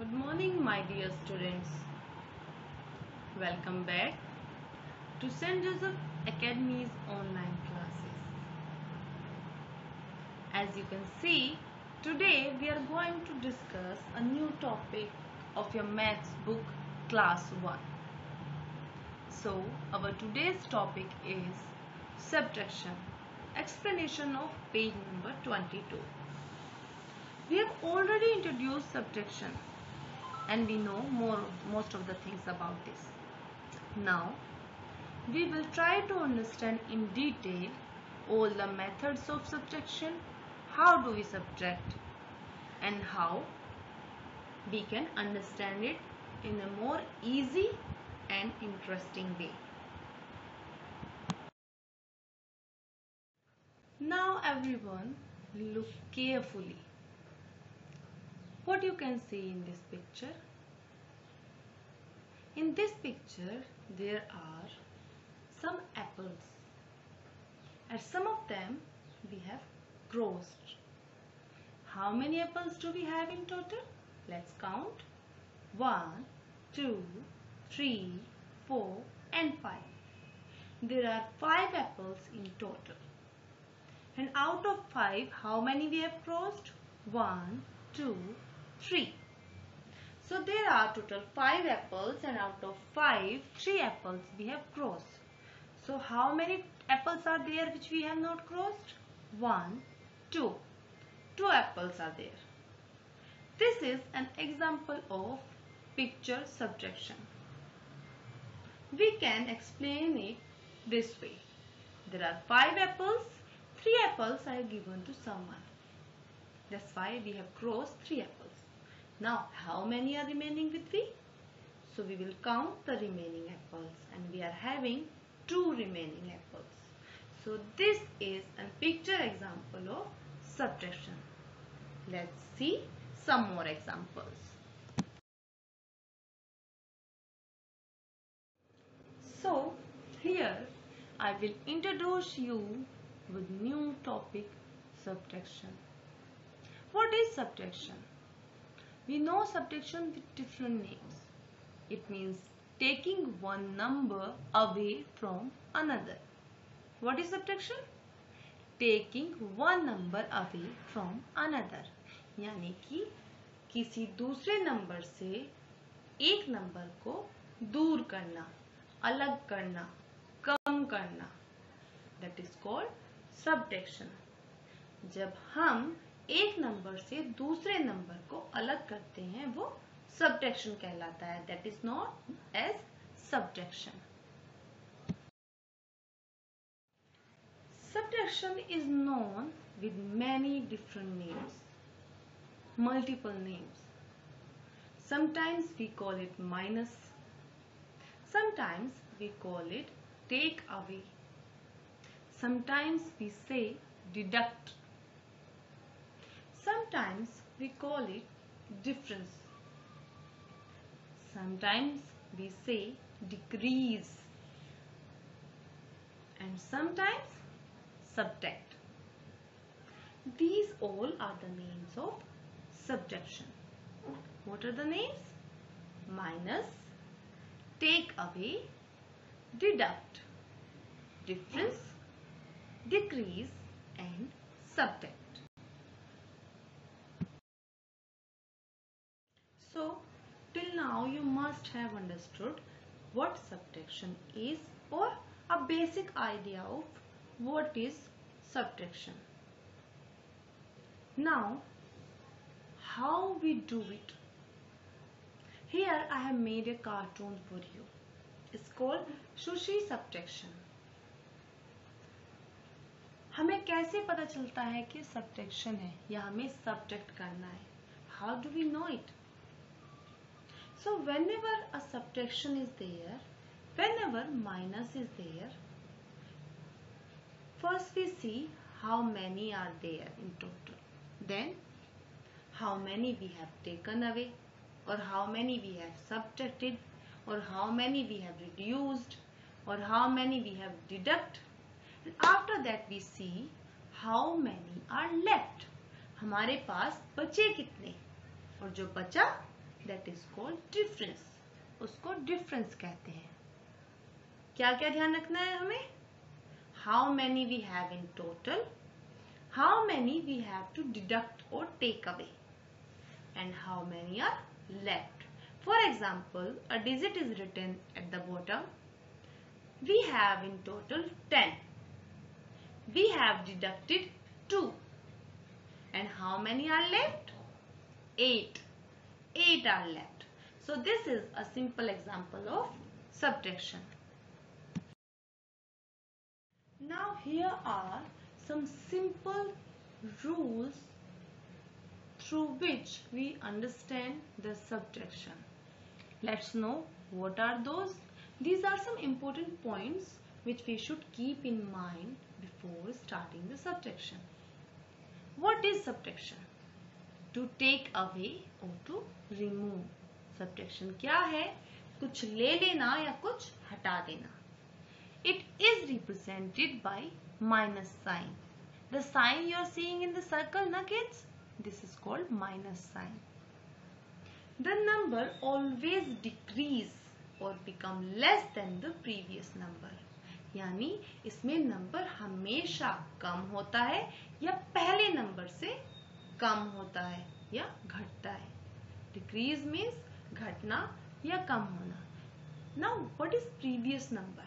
Good morning, my dear students. Welcome back to St. Joseph Academy's online classes. As you can see, today we are going to discuss a new topic of your maths book class 1. So, our today's topic is subtraction. Explanation of page number 22. We have already introduced subtraction and we know most of the things about this. Now, we will try to understand in detail all the methods of subtraction, how do we subtract and how we can understand it in a more easy and interesting way. Now everyone, look carefully. What you can see in this picture? In this picture, there are some apples. And some of them we have crossed. How many apples do we have in total? Let's count. 1, 2, 3, 4 and 5. There are 5 apples in total. And out of 5, how many we have crossed? 1, 2, 3. So there are total 5 apples and out of 5, 3 apples we have crossed. So how many apples are there which we have not crossed? 1, 2. 2 apples are there. This is an example of picture subtraction. We can explain it this way. There are 5 apples, 3 apples are given to someone. That's why we have crossed 3 apples. Now, how many are remaining with me? So, we will count the remaining apples and we are having 2 remaining apples. So, this is a picture example of subtraction. Let's see some more examples. So, here I will introduce you with new topic, subtraction. What is subtraction? We know subtraction with different names. It means taking one number away from another. What is subtraction? Taking one number away from another. यानी कि किसी दूसरे number से एक number को दूर करना, अलग करना, कम करना. That is called subtraction. जब हम एक नंबर से दूसरे नंबर को अलग करते हैं वो subtraction कहलाता है. That is known as subtraction. Subtraction is known with many different names, multiple names. Sometimes we call it minus. Sometimes we call it take away. Sometimes we say deduct. Sometimes we call it difference. Sometimes we say decrease. And sometimes subtract. These all are the names of subtraction. What are the names? Minus, take away, deduct, difference, decrease and subtract. So, till now you must have understood what subtraction is or a basic idea of what is subtraction. Now, how we do it? Here I have made a cartoon for you. It's called Sushi subtraction. हमें कैसे पता चलता है कि subtraction है या हमें subtract करना है? How do we know it? So whenever a subtraction is there, whenever minus is there, first we see how many are there in total. Then how many we have taken away or how many we have subtracted or how many we have reduced or how many we have deduct. And after that we see how many are left. हमारे पास बचे कितने और जो बचा that is called difference. उसको difference कहते हैं. क्या क्या ध्यान रखना है हमें? How many we have in total, how many we have to deduct or take away, and how many are left. For example, a digit is written at the bottom. We have in total 10. We have deducted 2. And how many are left? 8. 8 are left. So this is a simple example of subtraction. Now here are some simple rules through which we understand the subtraction. Let's know what are those. These are some important points which we should keep in mind before starting the subtraction. What is subtraction? To take away or to remove. Subtraction क्या है? कुछ ले लेना या कुछ हटा देना. It is represented by minus sign. The sign you are seeing in the circle, na kids? This is called minus sign. The number always decrease or become less than the previous number. यानी इसमें number हमेशा कम होता है या पहले number से कम होता है या घटता है. Decrease means घटना या कम होना. Now what is previous number?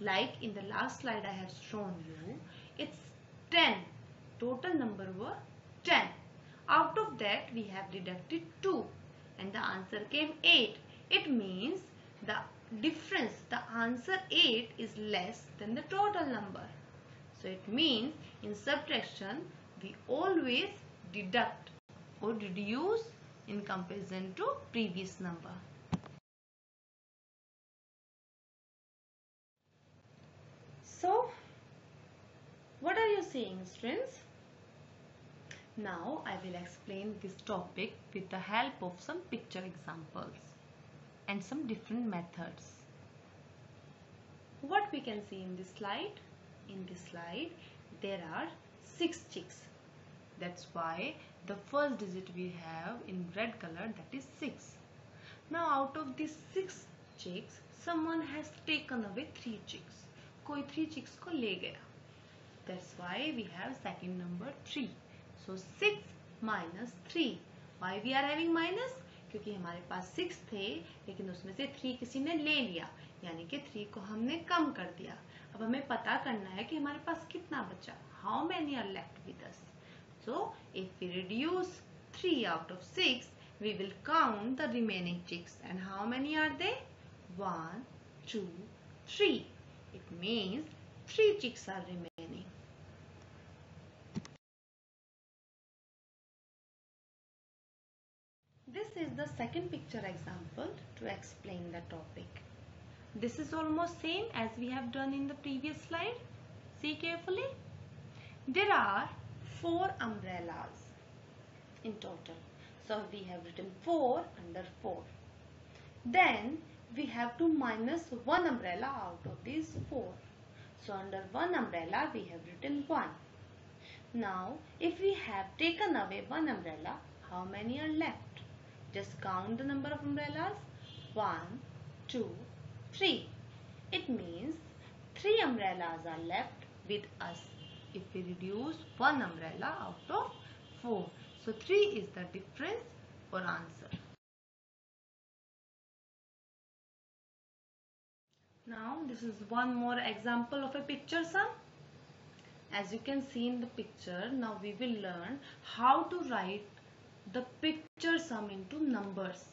Like in the last slide I have shown you, it's 10. Total number were 10. Out of that we have deducted 2 and the answer came 8. It means the difference, the answer 8 is less than the total number. So it means in subtraction we always deduct or reduce in comparison to previous number. So what are you saying, students? Now I will explain this topic with the help of some picture examples and some different methods. What we can see in this slide? In this slide there are 6 chicks. That's why the first digit we have in red color, that is 6. Now out of these 6 chicks, someone has taken away 3 chicks. कोई 3 chicks को ले गया. That's why we have second number 3. So 6 minus 3. Why we are having minus? क्योंकि हमारे पास 6 थे लेकिन उसमें से 3 किसी ने ले लिया, यानी कि 3 को हमने कम कर दिया. अब हमें पता करना है कि हमारे पास कितना बचा. How many are left with us? So if we reduce 3 out of 6, we will count the remaining chicks. And how many are they? 1, 2, 3. It means 3 chicks are remaining. This is the second picture example to explain the topic. This is almost same as we have done in the previous slide. See carefully. There are 4 umbrellas in total. So we have written 4 under 4. Then we have to minus 1 umbrella out of these 4. So under 1 umbrella we have written 1. Now if we have taken away 1 umbrella, how many are left? Just count the number of umbrellas. 1, 2, 3. It means 3 umbrellas are left with us if we reduce 1 umbrella out of 4. So 3 is the difference or answer. Now this is one more example of a picture sum. As you can see in the picture, now we will learn how to write the picture sum into numbers.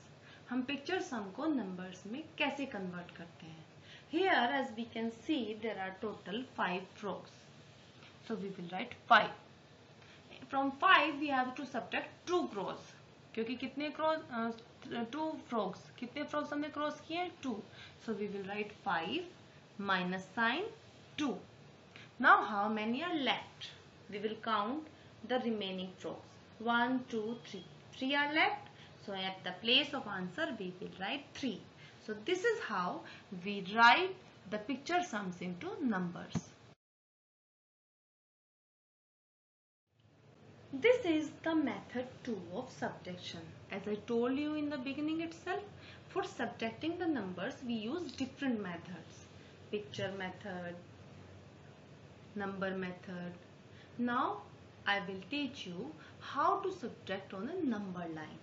हम picture sum को numbers में कैसे convert करते हैं? Here as we can see there are total 5 rows. So we will write 5. From 5 we have to subtract 2 rows. क्योंकि कितने crows 2 frogs, कितने frogs हमने cross किए? 2. So we will write 5 minus sign 2. Now how many are left? We will count the remaining frogs. 1, 2, 3. 3 are left. So at the place of answer we will write 3. So this is how we write the picture sums into numbers. This is the method 2 of subtraction. As I told you in the beginning itself, for subtracting the numbers we use different methods. Picture method, number method. Now I will teach you how to subtract on a number line.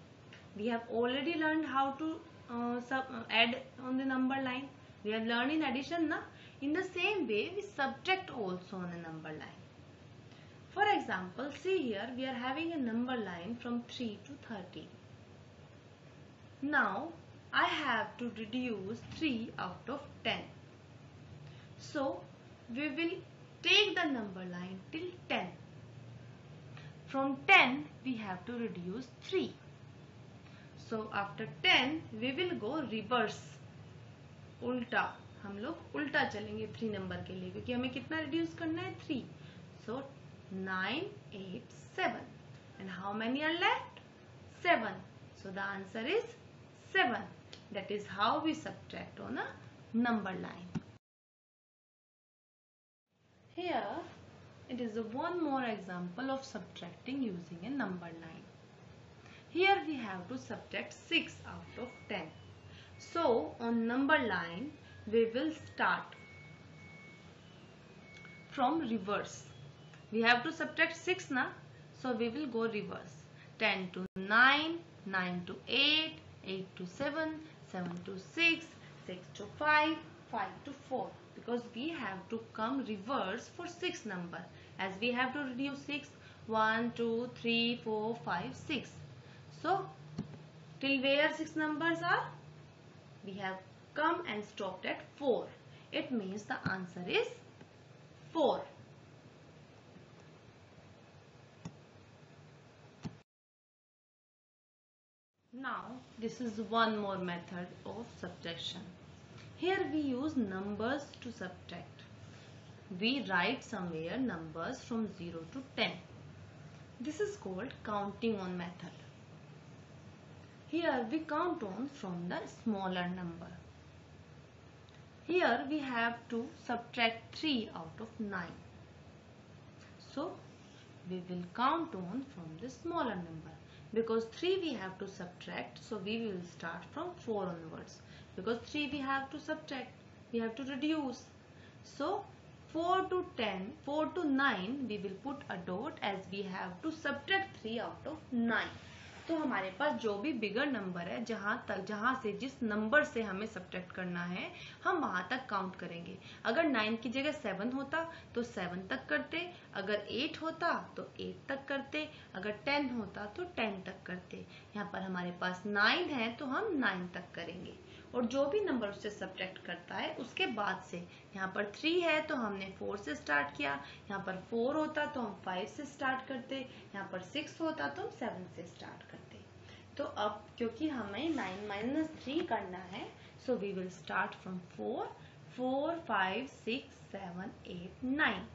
We have already learned how to add on the number line. We have learned in addition, na? In the same way we subtract also on a number line. For example, see here we are having a number line from 3 to 30. Now I have to reduce 3 out of 10. So we will take the number line till 10. From 10 we have to reduce 3. So after 10 we will go reverse, उल्टा. हम लोग उल्टा चलेंगे 3 number के लिए, क्योंकि हमें कितना रिड्यूस करना है? 3. So 9, 8, 7. And how many are left? 7. So the answer is 7. That is how we subtract on a number line. Here it is one more example of subtracting using a number line. Here we have to subtract 6 out of 10. So on number line we will start from reverse. We have to subtract 6 na, so we will go reverse. 10 to 9, 9 to 8, 8 to 7, 7 to 6, 6 to 5, 5 to 4. Because we have to come reverse for 6 number. As we have to reduce 6, 1, 2, 3, 4, 5, 6. So till where 6 numbers are? We have come and stopped at 4. It means the answer is 4. Now this is one more method of subtraction. Here we use numbers to subtract. We write somewhere numbers from 0 to 10. This is called counting on method. Here we count on from the smaller number. Here we have to subtract 3 out of 9. So we will count on from the smaller number. Because 3 we have to subtract, so we will start from 4 onwards. Because 3 we have to subtract, we have to reduce. So 4 to 10, 4 to 9 we will put a dot as we have to subtract 3 out of 9. तो हमारे पास जो भी bigger number है, जहाँ से जिस number से हमें सब्ट्रैक्ट करना है, हम वहां तक काउंट करेंगे. अगर 9 की जगह 7 होता तो 7 तक करते, अगर 8 होता तो 8 तक करते, अगर 10 होता तो 10 तक करते. यहाँ पर हमारे पास 9 है तो हम 9 तक करेंगे. और जो भी नंबर उससे सब्ट्रैक्ट करता है उसके बाद से, यहाँ पर 3 है तो हमने 4 से स्टार्ट किया, यहाँ पर 4 होता तो हम 5 से स्टार्ट करते, यहाँ पर 6 होता तो हम 7 से स्टार्ट करते. तो अब क्योंकि हमें 9 - 3 करना है, so we will start from 4, 4, 5, 6, 7, 8, 9.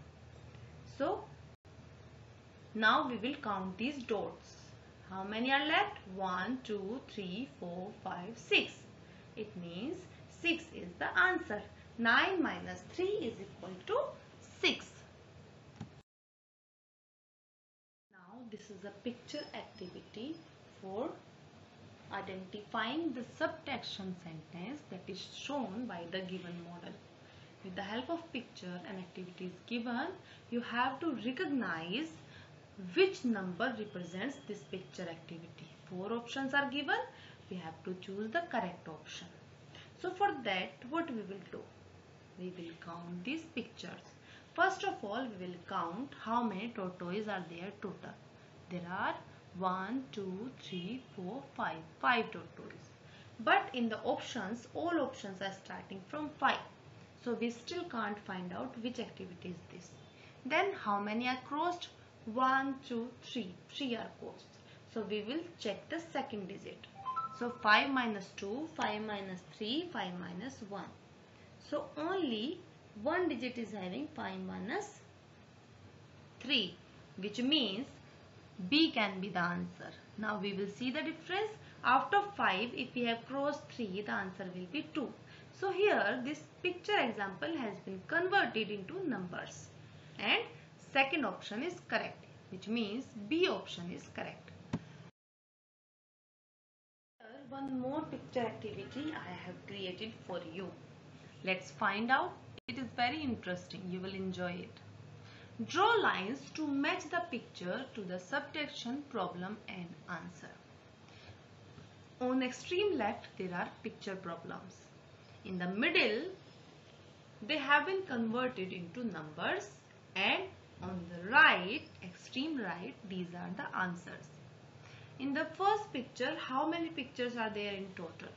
So now we will count these dots. How many are left? 1, 2, 3, 4, 5, 6. It means 6 is the answer. 9 minus 3 is equal to 6. Now this is a picture activity for identifying the subtraction sentence that is shown by the given model. With the help of picture and activities given, you have to recognize which number represents this picture activity. 4 options are given. We have to choose the correct option. So for that, what we will do? We will count these pictures. First of all, we will count how many tortoises are there total. There are 1, 2, 3, 4, 5. 5 tortoises. But in the options, all options are starting from 5. So we still can't find out which activity is this. Then how many are crossed? 1, 2, 3. 3 are crossed. So we will check the second digit. So 5 minus 2, 5 minus 3, 5 minus 1. So only one digit is having 5 minus 3, which means B can be the answer. Now we will see the difference. After 5, if we have crossed 3, the answer will be 2. So here this picture example has been converted into numbers. And second option is correct. which means B option is correct. One more picture activity I have created for you. Let's find out. It is very interesting. You will enjoy it. Draw lines to match the picture to the subtraction problem and answer. On extreme left, there are picture problems. In the middle, they have been converted into numbers, and on the right, extreme right, these are the answers. In the first picture, how many pictures are there in total?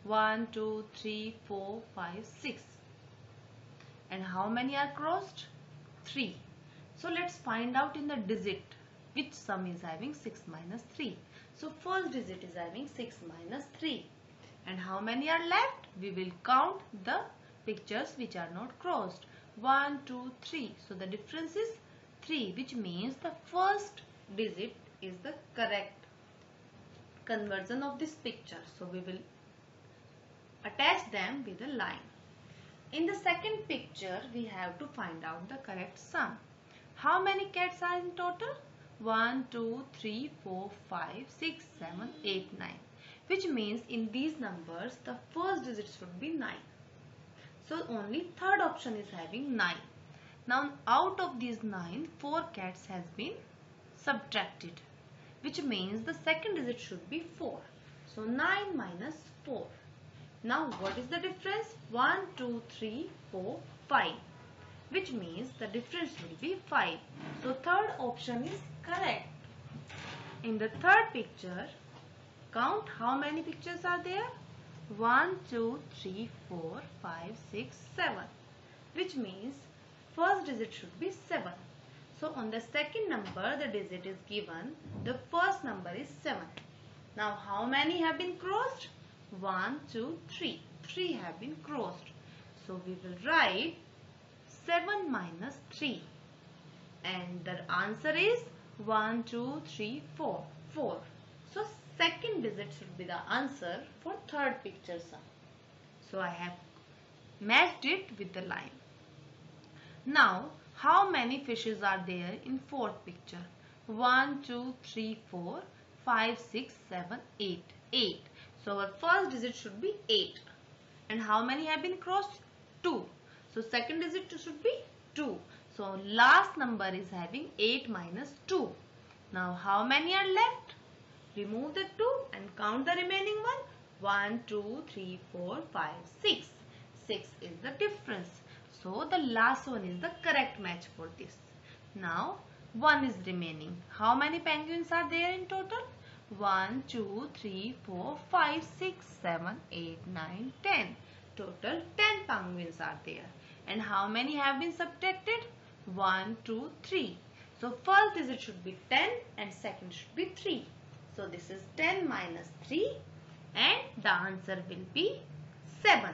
1, 2, 3, 4, 5, 6. And how many are crossed? 3. So let's find out in the digit which sum is having 6 minus 3. So first digit is having 6 minus 3. And how many are left? We will count the pictures which are not crossed. 1, 2, 3. So the difference is 3, which means the first digit is the correct conversion of this picture. So we will attach them with a line. In the second picture, we have to find out the correct sum. How many cats are in total? 1, 2, 3, 4, 5, 6, 7, 8, 9. Which means in these numbers, the first digit should be 9. So only third option is having 9. Now out of these 9, 4 cats has been subtracted, which means the second digit should be 4. So 9 minus 4. Now what is the difference? 1, 2, 3, 4, 5. Which means the difference will be 5. So third option is correct. In the third picture, count how many pictures are there? 1, 2, 3, 4, 5, 6, 7. Which means first digit should be 7. So on the second number, the digit is given. The first number is 7. Now how many have been crossed? 1, 2, 3. 3 have been crossed. So we will write 7 minus 3. And the answer is 1, 2, 3, 4. 4. So second digit should be the answer for third picture sum. So I have matched it with the line. Now how many fishes are there in fourth picture? 1, 2, 3, 4, 5, 6, 7, 8. 8. So our first digit should be 8. And how many have been crossed? 2. So second digit should be 2. So last number is having 8 minus 2. Now how many are left? Remove the 2 and count the remaining one. 1, 2, 3, 4, 5, 6. 6 is the difference. So the last one is the correct match for this. Now 1 is remaining. How many penguins are there in total? 1, 2, 3, 4, 5, 6, 7, 8, 9, 10. Total 10 penguins are there. And how many have been subtracted? 1, 2, 3. So first digit should be 10 and second should be 3. So this is 10 minus 3 and the answer will be 7.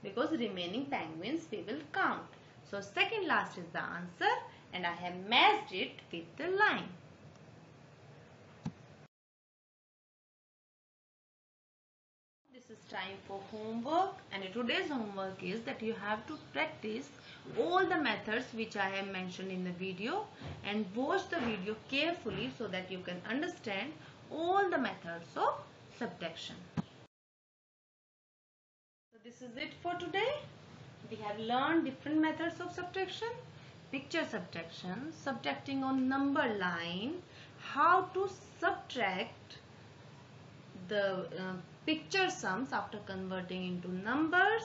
Because remaining penguins we will count. So second last is the answer and I have matched it with the line. This is time for homework, and today's homework is that you have to practice all the methods which I have mentioned in the video and watch the video carefully so that you can understand all the methods of subtraction. So this is it for today. We have learned different methods of subtraction: picture subtraction, subtracting on number line, how to subtract the picture sums after converting into numbers,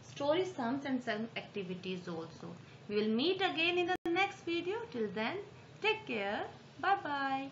story sums and some activities also. We will meet again in the next video. Till then, take care. Bye bye.